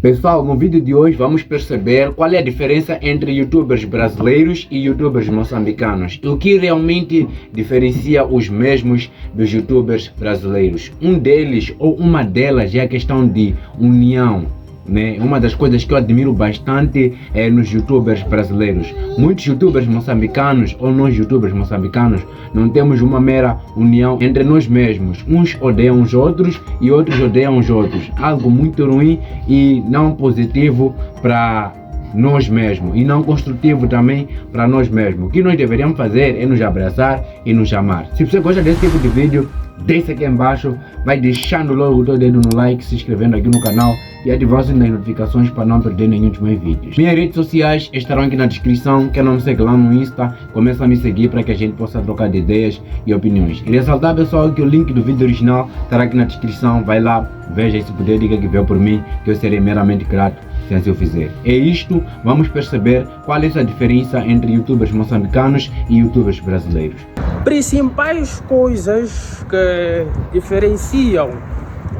Pessoal, no vídeo de hoje vamos perceber qual é a diferença entre youtubers brasileiros e youtubers moçambicanos e o que realmente diferencia os mesmos dos youtubers brasileiros. Um deles ou uma delas é a questão de união, né? Uma das coisas que eu admiro bastante é nos youtubers brasileiros. Muitos youtubers moçambicanos ou nós youtubers moçambicanos não temos uma mera união entre nós mesmos. Uns odeiam os outros e outros odeiam os outros. Algo muito ruim e não positivo para nós mesmos e não construtivo também para nós mesmos. O que nós deveríamos fazer é nos abraçar e nos amar. Se você gosta desse tipo de vídeo, deixa aqui embaixo, vai deixando logo o teu dedo no like, se inscrevendo aqui no canal e ativando as notificações para não perder nenhum dos meus vídeos. Minhas redes sociais estarão aqui na descrição. Quem não me segue lá no Insta, começa a me seguir para que a gente possa trocar de ideias e opiniões. E ressaltar, pessoal, que o link do vídeo original estará aqui na descrição. Vai lá, veja esse poder, diga que veio por mim, que eu serei meramente grato se assim eu fizer. É isto, vamos perceber qual é a diferença entre youtubers moçambicanos e youtubers brasileiros. Principais coisas que diferenciam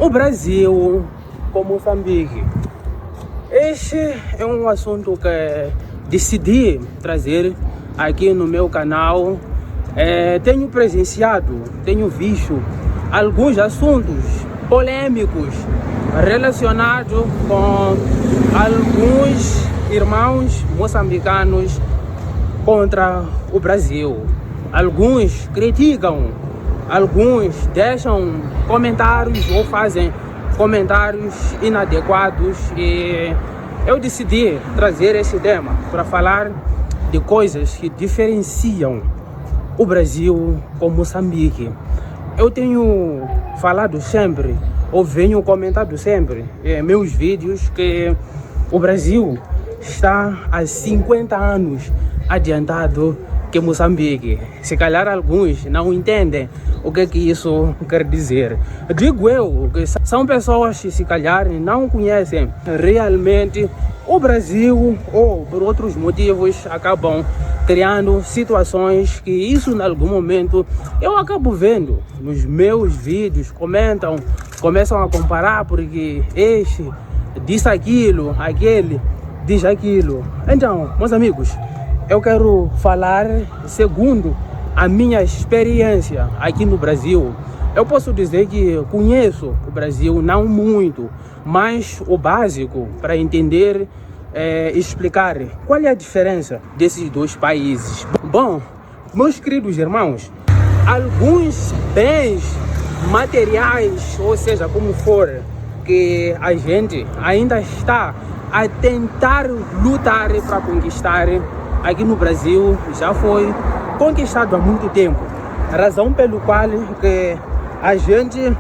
o Brasil com Moçambique. Este é um assunto que decidi trazer aqui no meu canal. Tenho presenciado, tenho visto alguns assuntos polêmicos relacionados com alguns irmãos moçambicanos contra o Brasil. Alguns criticam, alguns deixam comentários ou fazem comentários inadequados e eu decidi trazer esse tema para falar de coisas que diferenciam o Brasil com Moçambique. Eu tenho falado sempre, ou venho comentado sempre em meus vídeos que o Brasil está há 50 anos adiantado que Moçambique. Se calhar alguns não entendem o que isso quer dizer. Digo eu que são pessoas que se calhar não conhecem realmente o Brasil ou por outros motivos acabam criando situações que isso em algum momento eu acabo vendo nos meus vídeos, começam a comparar porque este diz aquilo, aquele diz aquilo. Então, meus amigos, eu quero falar segundo a minha experiência aqui no Brasil. Eu posso dizer que conheço o Brasil, não muito, mas o básico para entender, explicar qual é a diferença desses dois países. Bom, meus queridos irmãos, alguns bens materiais, ou seja, como for, que a gente ainda está a tentar lutar para conquistar aqui no Brasil, já foi conquistado há muito tempo. Razão pelo qual que a gente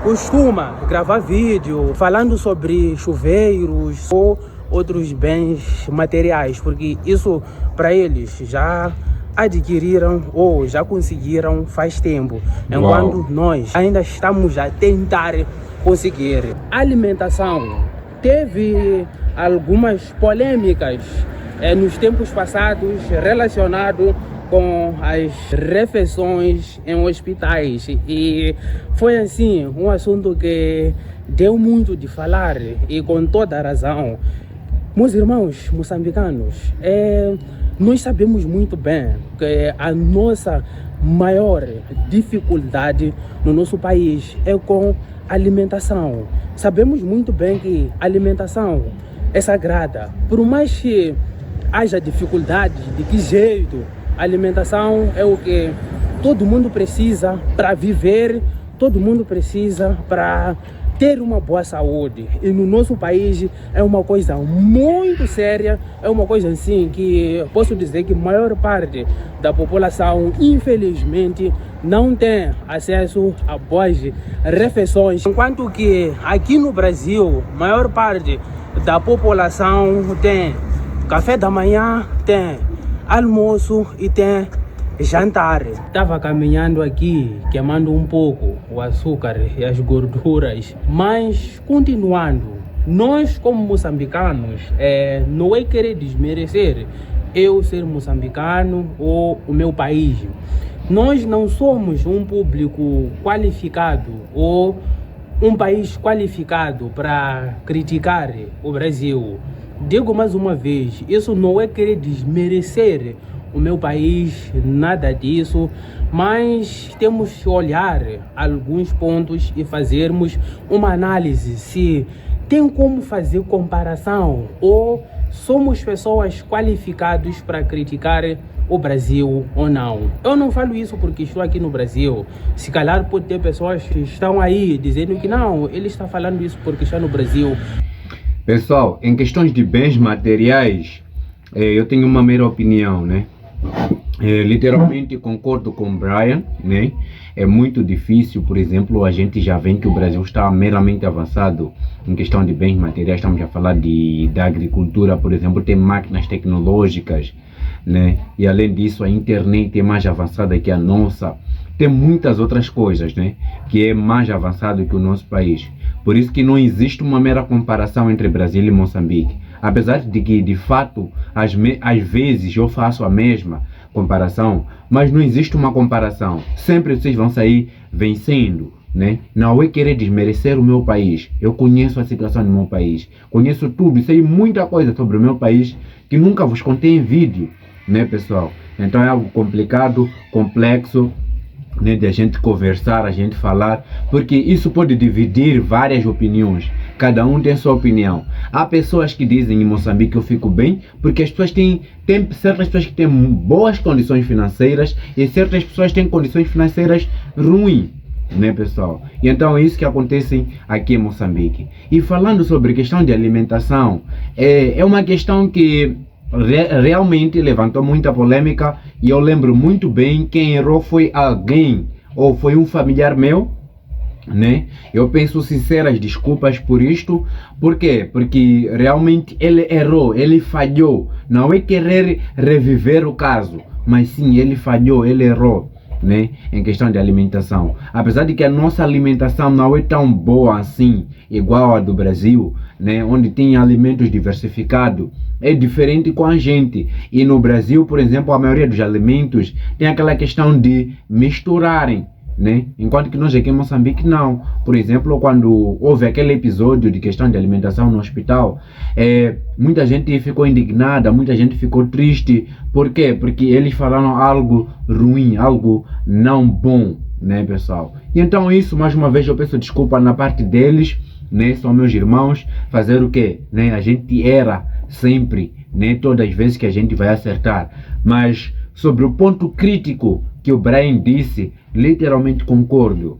costuma gravar vídeo falando sobre chuveiros ou outros bens materiais, porque isso para eles já adquiriram ou já conseguiram faz tempo, enquanto nós ainda estamos a tentar conseguir. A alimentação teve algumas polêmicas nos tempos passados relacionado com as refeições em hospitais e foi assim um assunto que deu muito de falar e com toda a razão. Meus irmãos moçambicanos, nós sabemos muito bem que a nossa maior dificuldade no nosso país é com alimentação. Sabemos muito bem que a alimentação é sagrada, por mais que haja dificuldade, de que jeito, a alimentação é o que todo mundo precisa para viver, todo mundo precisa para ter uma boa saúde. E no nosso país é uma coisa muito séria, é uma coisa assim que posso dizer que a maior parte da população, infelizmente, não tem acesso a boas refeições. Enquanto que aqui no Brasil, a maior parte da população tem café da manhã, tem almoço e tem jantar. Estava caminhando aqui, queimando um pouco o açúcar e as gorduras, mas continuando, nós como moçambicanos, não é querer desmerecer eu ser moçambicano ou o meu país. Nós não somos um público qualificado ou um país qualificado para criticar o Brasil. Digo mais uma vez, isso não é querer desmerecer o meu país, nada disso, mas temos que olhar alguns pontos e fazermos uma análise se tem como fazer comparação ou somos pessoas qualificadas para criticar o Brasil ou não. Eu não falo isso porque estou aqui no Brasil. Se calhar pode ter pessoas que estão aí dizendo que não, ele está falando isso porque está no Brasil. Pessoal, em questões de bens materiais, eu tenho uma mera opinião, né? Literalmente concordo com o Brian, né? É muito difícil, por exemplo, a gente já vê que o Brasil está meramente avançado em questão de bens materiais. Estamos a falar da agricultura, por exemplo, tem máquinas tecnológicas, né? E além disso, a internet é mais avançada que a nossa. Tem muitas outras coisas, né? Que é mais avançado que o nosso país. Por isso que não existe uma mera comparação entre Brasil e Moçambique. Apesar de que, de fato, às vezes eu faço a mesma comparação, mas não existe uma comparação. Sempre vocês vão sair vencendo, né? Não é querer desmerecer o meu país. Eu conheço a situação do meu país. Conheço tudo, sei muita coisa sobre o meu país que nunca vos contei em vídeo, né, pessoal? Então é algo complicado, complexo, né, de a gente conversar, a gente falar, porque isso pode dividir várias opiniões. Cada um tem sua opinião. Há pessoas que dizem em Moçambique eu fico bem, porque as pessoas tem certas pessoas que têm boas condições financeiras e certas pessoas têm condições financeiras ruins, né, pessoal? E então é isso que acontece aqui em Moçambique. E falando sobre questão de alimentação, é uma questão que realmente levantou muita polêmica e eu lembro muito bem quem errou foi alguém ou foi um familiar meu, né? Eu peço sinceras desculpas por isto. Por quê? Porque realmente ele errou, ele falhou. Não é querer reviver o caso, mas sim, ele falhou, ele errou, né? Em questão de alimentação. Apesar de que a nossa alimentação não é tão boa assim, igual a do Brasil, né? Onde tem alimentos diversificados, é diferente com a gente. E no Brasil, por exemplo, a maioria dos alimentos tem aquela questão de misturarem, né? Enquanto que nós aqui em Moçambique não. Por exemplo, quando houve aquele episódio de questão de alimentação no hospital, muita gente ficou indignada, muita gente ficou triste. Por quê? Porque eles falaram algo ruim, algo não bom, né, pessoal? E então isso, mais uma vez, eu peço desculpa na parte deles, né? São meus irmãos. Fazer o quê? Né? A gente erra sempre, né? Todas as vezes que a gente vai acertar. Mas sobre o ponto crítico que o Brian disse, literalmente concordo,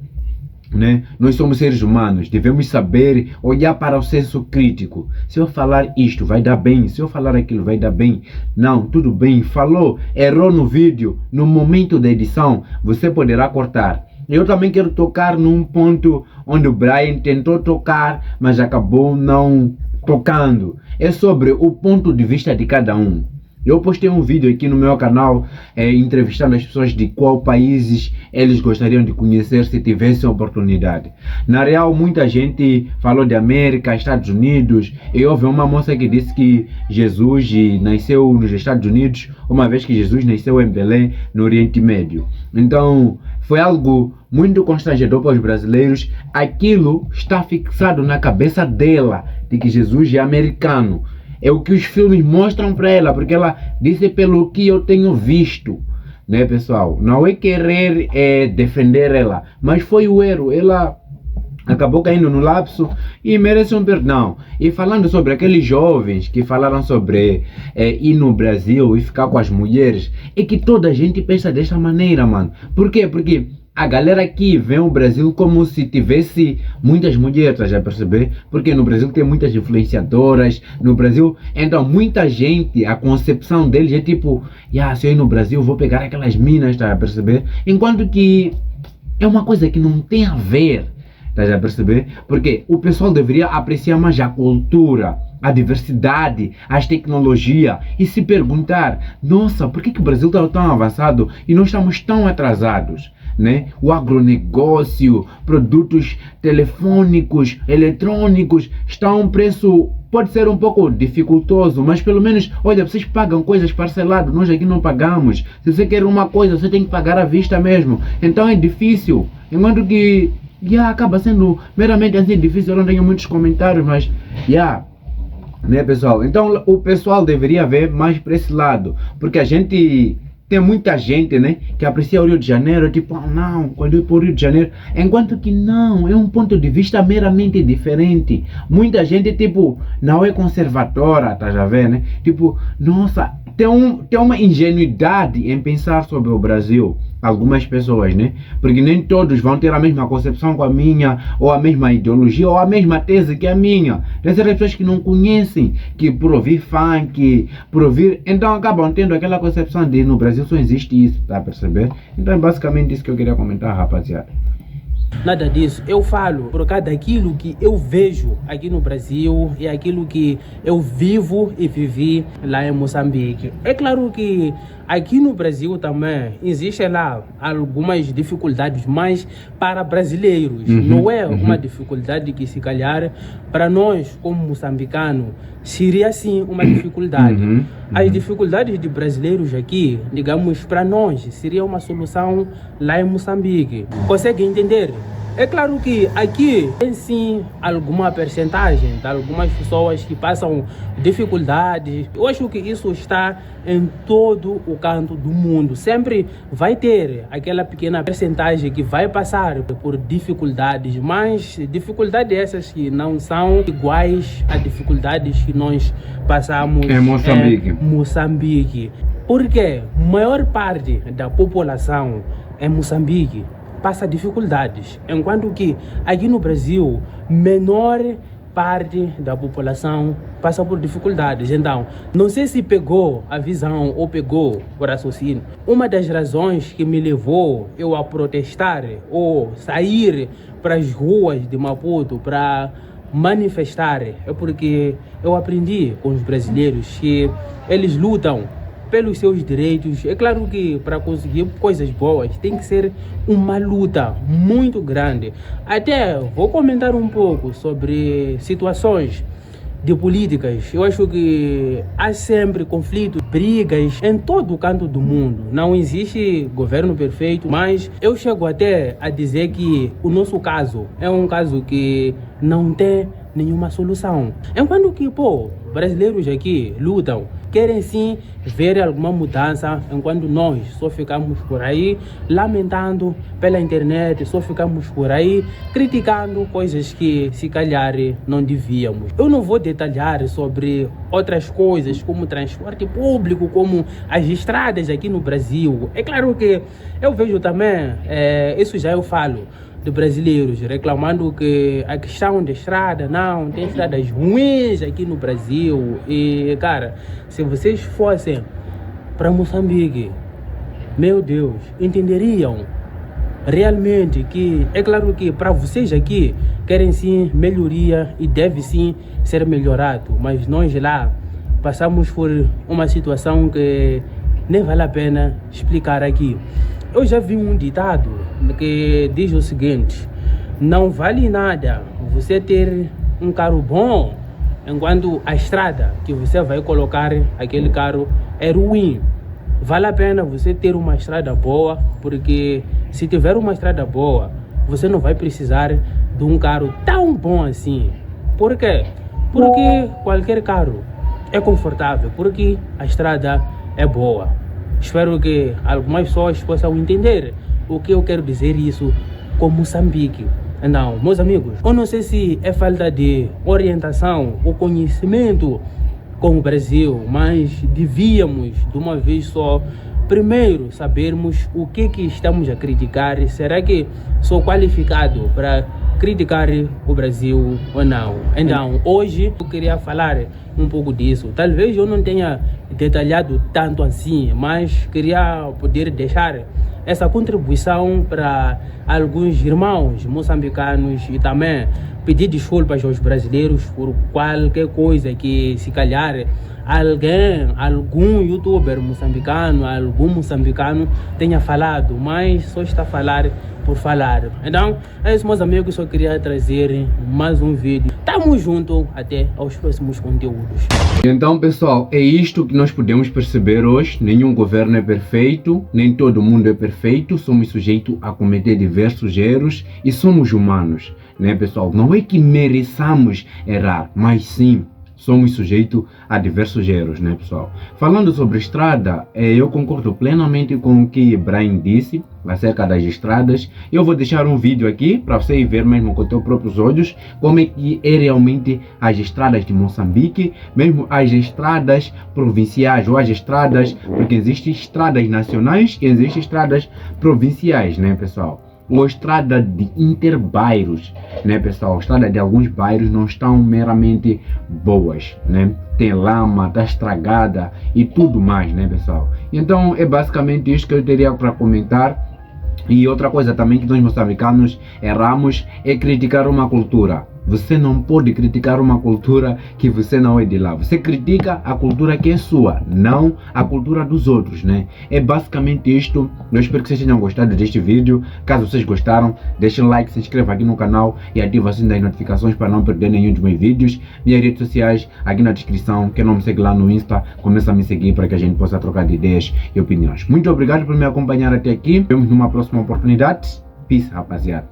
né? Nós somos seres humanos, devemos saber olhar para o senso crítico. Se eu falar isto vai dar bem, se eu falar aquilo vai dar bem. Não, tudo bem, falou, errou no vídeo, no momento da edição, você poderá cortar. Eu também quero tocar num ponto onde o Brian tentou tocar, mas acabou não tocando. É sobre o ponto de vista de cada um. Eu postei um vídeo aqui no meu canal entrevistando as pessoas de qual países eles gostariam de conhecer se tivessem oportunidade. Na real, muita gente falou de América, Estados Unidos, e houve uma moça que disse que Jesus nasceu nos Estados Unidos, uma vez que Jesus nasceu em Belém, no Oriente Médio. Então, foi algo muito constrangedor para os brasileiros. Aquilo está fixado na cabeça dela, de que Jesus é americano. É o que os filmes mostram para ela, porque ela disse pelo que eu tenho visto, né, pessoal? Não é querer defender ela, mas foi o erro. Ela acabou caindo no lapso e merece um perdão. E falando sobre aqueles jovens que falaram sobre ir no Brasil e ficar com as mulheres, é que toda a gente pensa dessa maneira, mano. Por quê? Porque a galera aqui vê o Brasil como se tivesse muitas mulheres, tá já perceber? Porque no Brasil tem muitas influenciadoras, no Brasil, então muita gente, a concepção deles é tipo, se eu ir no Brasil vou pegar aquelas minas, tá a perceber? Enquanto que é uma coisa que não tem a ver, tá já perceber? Porque o pessoal deveria apreciar mais a cultura, a diversidade, as tecnologias e se perguntar, nossa, por que o Brasil está tão avançado e nós estamos tão atrasados? Né? O agronegócio, produtos telefônicos, eletrônicos, está a um preço, pode ser um pouco dificultoso, mas pelo menos, olha, vocês pagam coisas parcelado, nós aqui não pagamos. Se você quer uma coisa, você tem que pagar à vista mesmo. Então é difícil. Enquanto que acaba sendo meramente assim difícil. Eu não tenho muitos comentários, mas né, pessoal? Então o pessoal deveria ver mais para esse lado, porque a gente tem muita gente, né, que aprecia o Rio de Janeiro, tipo, não, quando eu ir para o Rio de Janeiro, enquanto que não, é um ponto de vista meramente diferente. Muita gente, tipo, não é conservadora, tá já vendo, né? Tipo, nossa, tem uma ingenuidade em pensar sobre o Brasil, algumas pessoas, né? Porque nem todos vão ter a mesma concepção com a minha, ou a mesma ideologia, ou a mesma tese que a minha. Tem certas pessoas que não conhecem, que por ouvir funk, por ouvir, então acabam tendo aquela concepção de no Brasil só existe isso, tá a perceber? Então é basicamente isso que eu queria comentar, rapaziada. Nada disso, eu falo por causa daquilo que eu vejo aqui no Brasil e aquilo que eu vivo e vivi lá em Moçambique. É claro que aqui no Brasil também existem lá algumas dificuldades, mas para brasileiros não é uma dificuldade que se calhar para nós como moçambicanos seria sim uma dificuldade. As dificuldades de brasileiros aqui, digamos, para nós seria uma solução lá em Moçambique. Consegue entender? É claro que aqui tem sim alguma percentagem de algumas pessoas que passam dificuldades. Eu acho que isso está em todo o canto do mundo. Sempre vai ter aquela pequena percentagem que vai passar por dificuldades, mas dificuldades essas que não são iguais a dificuldades que nós passamos em Moçambique. Porque a maior parte da população em Moçambique passa dificuldades, enquanto que aqui no Brasil, menor parte da população passa por dificuldades. Então, não sei se pegou a visão ou pegou o raciocínio. Uma das razões que me levou eu a protestar ou sair para as ruas de Maputo para manifestar é porque eu aprendi com os brasileiros que eles lutam pelos seus direitos. É claro que para conseguir coisas boas tem que ser uma luta muito grande. Até vou comentar um pouco sobre situações de políticas. Eu acho que há sempre conflitos, brigas em todo o canto do mundo. Não existe governo perfeito, mas eu chego até a dizer que o nosso caso é um caso que não tem nenhuma solução. Enquanto que, brasileiros aqui lutam, querem sim ver alguma mudança, enquanto nós só ficamos por aí lamentando pela internet, só ficamos por aí criticando coisas que se calhar não devíamos. Eu não vou detalhar sobre outras coisas como transporte público, como as estradas aqui no Brasil. É claro que eu vejo também, isso já eu falo, de brasileiros reclamando que a questão da estrada, não, tem estradas ruins aqui no Brasil. E, cara, se vocês fossem para Moçambique, meu Deus, entenderiam realmente que, é claro que para vocês aqui querem sim melhoria e deve sim ser melhorado, mas nós lá passamos por uma situação que nem vale a pena explicar aqui. Eu já vi um ditado que diz o seguinte: não vale nada você ter um carro bom enquanto a estrada que você vai colocar aquele carro é ruim. Vale a pena você ter uma estrada boa, porque se tiver uma estrada boa, você não vai precisar de um carro tão bom assim. Por quê? Porque qualquer carro é confortável, porque a estrada é boa. Espero que algumas pessoas possam entender o que eu quero dizer isso com Moçambique. Então, meus amigos, eu não sei se é falta de orientação ou conhecimento com o Brasil, mas devíamos, de uma vez só, primeiro sabermos o que estamos a criticar. Será que sou qualificado para criticar o Brasil ou não? Então, hoje eu queria falar um pouco disso. Talvez eu não tenha detalhado tanto assim, mas queria poder deixar essa contribuição para alguns irmãos moçambicanos e também pedir desculpas aos brasileiros por qualquer coisa que se calhar algum youtuber moçambicano, algum moçambicano tenha falado, mas só está a falar por falar. Então, é isso, meus amigos, só queria trazer mais um vídeo. Tamo junto, até aos próximos conteúdos. Então, pessoal, é isto que nós podemos perceber hoje. Nenhum governo é perfeito, nem todo mundo é perfeito. Somos sujeitos a cometer diversos erros e somos humanos, né, pessoal? Não é que mereçamos errar, mas sim, somos sujeitos a diversos erros, né, pessoal? Falando sobre estrada, eu concordo plenamente com o que Brian disse acerca das estradas. Eu vou deixar um vídeo aqui para você ver mesmo com teus próprios olhos como é que é realmente as estradas de Moçambique, mesmo as estradas provinciais ou as estradas, porque existem estradas nacionais e existem estradas provinciais, né, pessoal? Ou estrada de interbairros, né, pessoal? A estrada de alguns bairros não estão meramente boas, né? Tem lama, está estragada e tudo mais, né, pessoal? Então é basicamente isso que eu teria para comentar. E outra coisa também que nós moçambicanos erramos é criticar uma cultura. Você não pode criticar uma cultura que você não é de lá. Você critica a cultura que é sua, não a cultura dos outros, né? É basicamente isto. Eu espero que vocês tenham gostado deste vídeo. Caso vocês gostaram, deixem um like, se inscreva aqui no canal e ative o sininho das notificações para não perder nenhum dos meus vídeos. Minhas redes sociais aqui na descrição. Quem não me segue lá no Insta, começa a me seguir para que a gente possa trocar de ideias e opiniões. Muito obrigado por me acompanhar até aqui. Vemos numa próxima oportunidade. Peace, rapaziada.